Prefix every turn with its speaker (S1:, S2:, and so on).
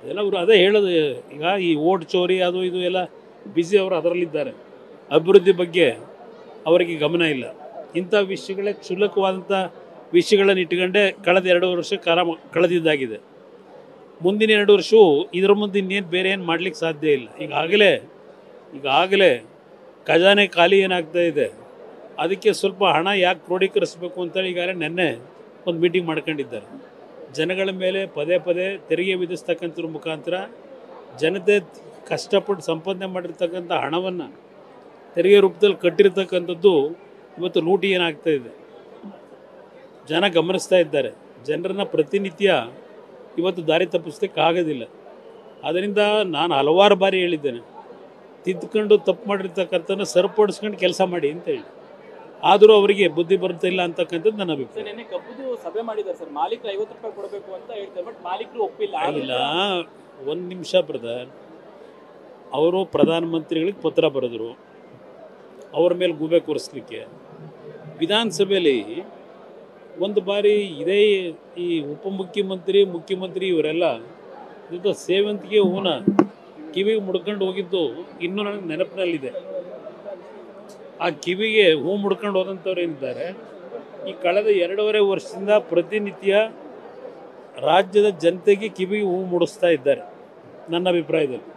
S1: ಎಲ್ಲ ಅವರು ಅದೇ ಹೇಳೋದು. ಈಗ ಈ ಓಟ್ ಚೋರಿ ಅದು ಇದು ಎಲ್ಲ ಬಿಸಿ ಅವರು ಅದರಲ್ಲಿದ್ದಾರೆ. ಅಭಿವೃದ್ಧಿ ಬಗ್ಗೆ ಅವರಿಗೆ ಗಮನ ಇಲ್ಲ. ಇಂಥ ವಿಷಯಗಳೇ ಕ್ಷುಲ್ಲಕವಾದಂಥ ವಿಷಯಗಳನ್ನು ಇಟ್ಕೊಂಡೇ ಕಳೆದ 2 ವರ್ಷ ಕಾಲ ಕಳೆದಿದ್ದಾಗಿದೆ. ಮುಂದಿನ 2 ವರ್ಷವೂ ಇದರ ಮುಂದೆ ಇನ್ನೇನು ಬೇರೆ ಏನು ಮಾಡಲಿಕ್ಕೆ ಸಾಧ್ಯ ಇಲ್ಲ. ಈಗಾಗಲೇ ಖಜಾನೆ ಖಾಲಿ ಏನಾಗ್ತಾ ಇದೆ, ಅದಕ್ಕೆ ಸ್ವಲ್ಪ ಹಣ ಯಾಕೆ ಕ್ರೋಢೀಕರಿಸಬೇಕು ಅಂತೇಳಿ ಈಗಾಗಲೇ ನೆನ್ನೆ ಒಂದು ಮೀಟಿಂಗ್ ಮಾಡ್ಕೊಂಡಿದ್ದಾರೆ. ಜನಗಳ ಮೇಲೆ ಪದೇ ಪದೇ ತೆರಿಗೆ ವಿಧಿಸ್ತಕ್ಕಂಥದ್ರ ಮುಖಾಂತರ ಜನತೆ ಕಷ್ಟಪಟ್ಟು ಸಂಪಾದನೆ ಮಾಡಿರ್ತಕ್ಕಂಥ ಹಣವನ್ನು ತೆರಿಗೆ ರೂಪದಲ್ಲಿ ಕಟ್ಟಿರ್ತಕ್ಕಂಥದ್ದು ಇವತ್ತು ಲೂಟಿ ಏನಾಗ್ತಾ ಇದೆ, ಜನ ಗಮನಿಸ್ತಾ ಇದ್ದಾರೆ. ಜನರನ್ನ ಪ್ರತಿನಿತ್ಯ ಇವತ್ತು ದಾರಿ ತಪ್ಪಿಸ್ಲಿಕ್ಕೆ ಆಗೋದಿಲ್ಲ. ಅದರಿಂದ ನಾನು ಹಲವಾರು ಬಾರಿ ಹೇಳಿದ್ದೇನೆ, ತಿದ್ದುಕೊಂಡು ತಪ್ಪು ಮಾಡಿರ್ತಕ್ಕಂಥದ್ದನ್ನು ಸರಿಪಡಿಸ್ಕೊಂಡು ಕೆಲಸ ಮಾಡಿ ಅಂತ ಹೇಳಿ. ಆದರೂ ಅವರಿಗೆ ಬುದ್ಧಿ ಬರ್ತಿಲ್ಲ ಅಂತಕ್ಕಂಥದ್ದು ನನ್ನ ಅಭಿಪ್ರಾಯ.
S2: ನಿನ್ನೆ ಕಬ್ಬುದು ಸಭೆ ಮಾಡಿದ್ದಾರೆ ಸರ್, ಮಾಲೀಕರು 50 ರೂಪಾಯಿ ಕೊಡಬೇಕು ಅಂತ ಹೇಳ್ತಾರೆ, ಬಟ್ ಮಾಲೀಕರು ಒಪ್ಪಿಲ್ಲ.
S1: ಇಲ್ಲ, ಒಂದು ನಿಮಿಷ ಬ್ರದರ್. ಅವರು ಪ್ರಧಾನಮಂತ್ರಿಗಳಿಗೆ ಪತ್ರ ಬರೆದರು ಅವ್ರ ಮೇಲೆ ಗೂಬೆ ಕೂರಿಸ್ಲಿಕ್ಕೆ. ವಿಧಾನಸಭೆಯಲ್ಲಿ ಒಂದು ಬಾರಿ ಇದೇ ಈ ಉಪಮುಖ್ಯಮಂತ್ರಿ ಮುಖ್ಯಮಂತ್ರಿ ಇವರೆಲ್ಲ ಇದು ಸೇವಂತಿಗೆ ಹೂನ ಕಿವಿಗೆ ಮುಡ್ಕೊಂಡು ಹೋಗಿದ್ದು ಇನ್ನೂ ನನಗೆ ನೆನಪಿನಲ್ಲಿದೆ. ಆ ಕಿವಿಗೆ ಹೂ ಮುಡ್ಕೊಂಡು ಹೋದಂಥವ್ರು ಏನಿದ್ದಾರೆ, ಈ ಕಳೆದ 2.5 ವರ್ಷದಿಂದ ಪ್ರತಿನಿತ್ಯ ರಾಜ್ಯದ ಜನತೆಗೆ ಕಿವಿಗೆ ಹೂ ಮುಡಿಸ್ತಾ ಇದ್ದಾರೆ ನನ್ನ ಅಭಿಪ್ರಾಯದಲ್ಲಿ.